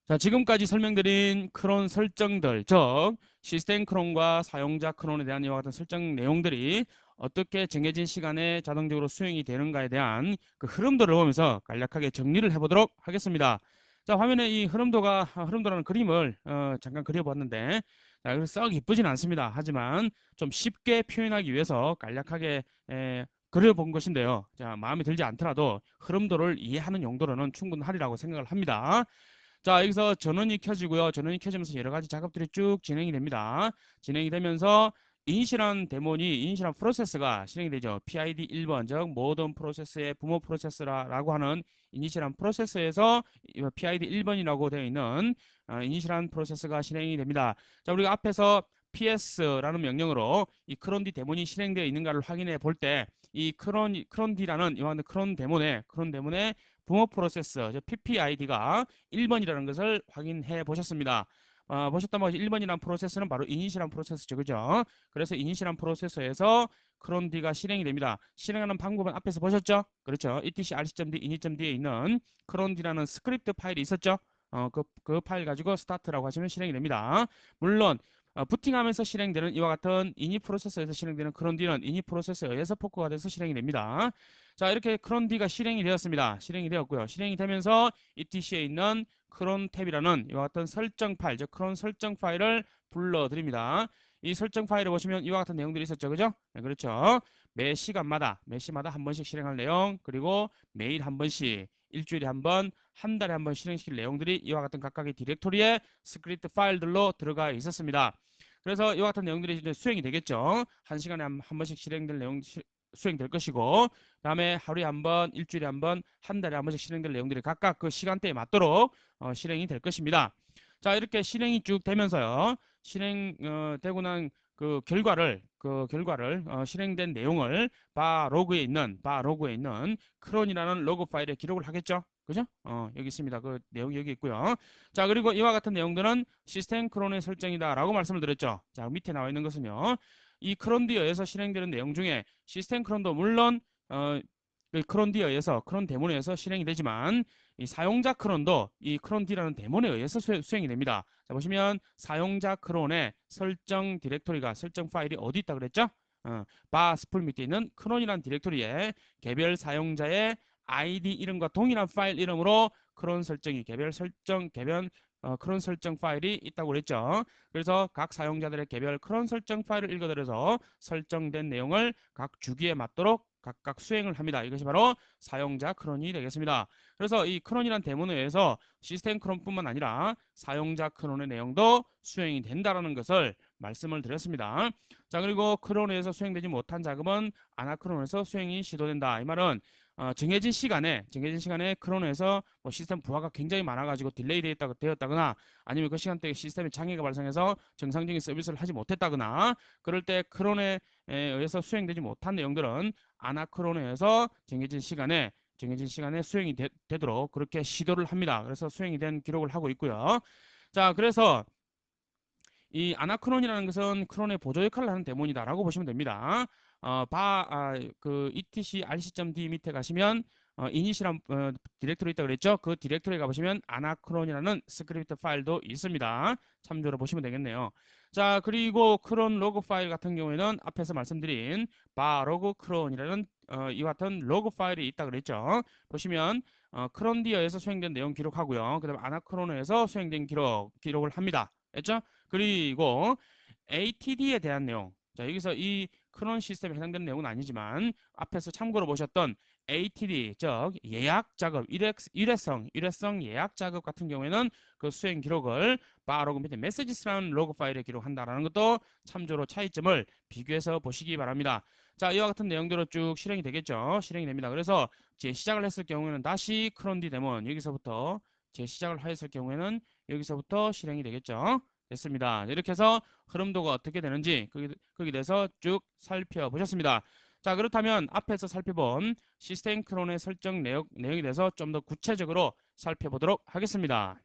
자, 지금까지 설명드린 크론 설정들, 즉 시스템 크론과 사용자 크론에 대한 이와 같은 설정 내용들이 어떻게 정해진 시간에 자동적으로 수행이 되는가에 대한 그 흐름도를 보면서 간략하게 정리를 해보도록 하겠습니다. 자, 화면에 이 흐름도라는 그림을 잠깐 그려봤는데, 자, 그래서 썩 이쁘진 않습니다. 하지만 좀 쉽게 표현하기 위해서 간략하게 그려본 것인데요. 자, 마음에 들지 않더라도 흐름도를 이해하는 용도로는 충분하리라고 생각을 합니다. 자, 여기서 전원이 켜지고요. 전원이 켜지면서 여러 가지 작업들이 쭉 진행이 됩니다. 진행이 되면서 이니시란 프로세스가 실행이 되죠. PID 1번, 즉 모든 프로세스의 부모 프로세스라고 하는 이니시란 프로세스에서 PID 1번이라고 되어 있는 이니시란 프로세스가 실행이 됩니다. 자, 우리가 앞에서 PS라는 명령으로 이 크론디 데몬이 실행되어 있는가를 확인해 볼 때 이 크론디라는 이와 같은 크론 데몬의 부모 프로세스, 즉 PPID가 1번이라는 것을 확인해 보셨습니다. 보셨다면 1번이라는 프로세스는 바로 이니시란 프로세스죠. 그죠? 그래서 이니시란 프로세서에서 크론디가 실행이 됩니다. 실행하는 방법은 앞에서 보셨죠? 그렇죠. etc rc.d init.d에 있는 크론디라는 스크립트 파일이 있었죠? 그 파일 가지고 스타트라고 하시면 실행이 됩니다. 물론 부팅하면서 실행되는 이와 같은 이니 프로세서에서 실행되는 크론디는 이니 프로세서에 의해서 포크가 돼서 실행이 됩니다. 자, 이렇게 크론디가 실행이 되었습니다. 실행이 되었고요. 실행이 되면서 etc에 있는 크론 탭이라는 이와 같은 설정 파일, 즉 크론 설정 파일을 불러드립니다. 이 설정 파일을 보시면 이와 같은 내용들이 있었죠. 그죠? 네, 그렇죠. 매시마다 한 번씩 실행할 내용, 그리고 매일 한 번씩, 일주일에 한 번, 한 달에 한 번 실행시킬 내용들이 이와 같은 각각의 디렉토리에 스크립트 파일들로 들어가 있었습니다. 그래서 이와 같은 내용들이 이제 수행이 되겠죠. 한 시간에 한 번씩 실행될 내용 수행될 것이고, 다음에 하루에 한 번, 일주일에 한 번, 한 달에 한 번씩 실행될 내용들이 각각 그 시간대에 맞도록 실행이 될 것입니다. 자, 이렇게 실행이 쭉 되면서요. 되고 난 그 결과를 실행된 내용을 바 로그에 있는 크론이라는 로그 파일에 기록을 하겠죠. 그죠? 여기 있습니다. 그 내용이 여기 있고요. 자, 그리고 이와 같은 내용들은 시스템 크론의 설정이다라고 말씀을 드렸죠. 자, 밑에 나와 있는 것은요. 이 크론디에 의해서 실행되는 내용 중에 시스템 크론도 물론 크론 데몬에 의해서 실행이 되지만 이 사용자 크론도 이 크론디라는 데몬에 의해서 수행이 됩니다. 자, 보시면 사용자 크론의 설정 파일이 어디 있다 그랬죠? 바 스풀 밑에 있는 크론이라는 디렉토리에 개별 사용자의 아이디 이름과 동일한 파일 이름으로 크론 설정 파일이 있다고 그랬죠. 그래서 각 사용자들의 개별 크론 설정 파일을 읽어들여서 설정된 내용을 각 주기에 맞도록 각각 수행을 합니다. 이것이 바로 사용자 크론이 되겠습니다. 그래서 이 크론이란 데몬에 의해서 시스템 크론뿐만 아니라 사용자 크론의 내용도 수행이 된다는 것을 말씀을 드렸습니다. 자, 그리고 크론에서 수행되지 못한 작업은 아나크론에서 수행이 시도된다. 이 말은 정해진 시간에 크론에서 뭐 시스템 부하가 굉장히 많아가지고 딜레이 되었다거나 아니면 그 시간대에 시스템에 장애가 발생해서 정상적인 서비스를 하지 못했다거나 그럴 때 크론에 의해서 수행되지 못한 내용들은 아나크론에 의해서 정해진 시간에 수행이 되도록 그렇게 시도를 합니다. 그래서 수행이 된 기록을 하고 있고요. 자, 그래서 이 아나크론이라는 것은 크론의 보조 역할을 하는 데몬이다라고 보시면 됩니다. etc rc.d 밑에 가시면 이니시란 디렉토리 있다고 그랬죠? 그 디렉토리에 가보시면 아나크론이라는 스크립트 파일도 있습니다. 참조로 보시면 되겠네요. 자, 그리고 크론 로그 파일 같은 경우에는 앞에서 말씀드린 바로그 크론이라는 이와 같은 로그 파일이 있다고 그랬죠? 보시면 크론디어에서 수행된 내용 기록하고요. 그 다음에 아나크론에서 수행된 기록을 합니다. 됐죠? 그리고 ATD에 대한 내용. 자, 여기서 이 크론 시스템에 해당되는 내용은 아니지만 앞에서 참고로 보셨던 ATD, 즉 예약 작업, 일회성 예약 작업 같은 경우에는 그 수행 기록을 바로그 밑에 메시지스라는 로그 파일에 기록한다라는 것도 참조로 차이점을 비교해서 보시기 바랍니다. 자, 이와 같은 내용대로 쭉 실행이 되겠죠. 실행이 됩니다. 그래서 재시작을 했을 경우에는 다시 크론디 데몬 여기서부터 재시작을 하였을 경우에는 여기서부터 실행이 되겠죠. 됐습니다. 이렇게 해서 흐름도가 어떻게 되는지 거기에 대해서 쭉 살펴보셨습니다. 자, 그렇다면 앞에서 살펴본 시스템 크론의 설정 내용에 대해서 좀 더 구체적으로 살펴보도록 하겠습니다.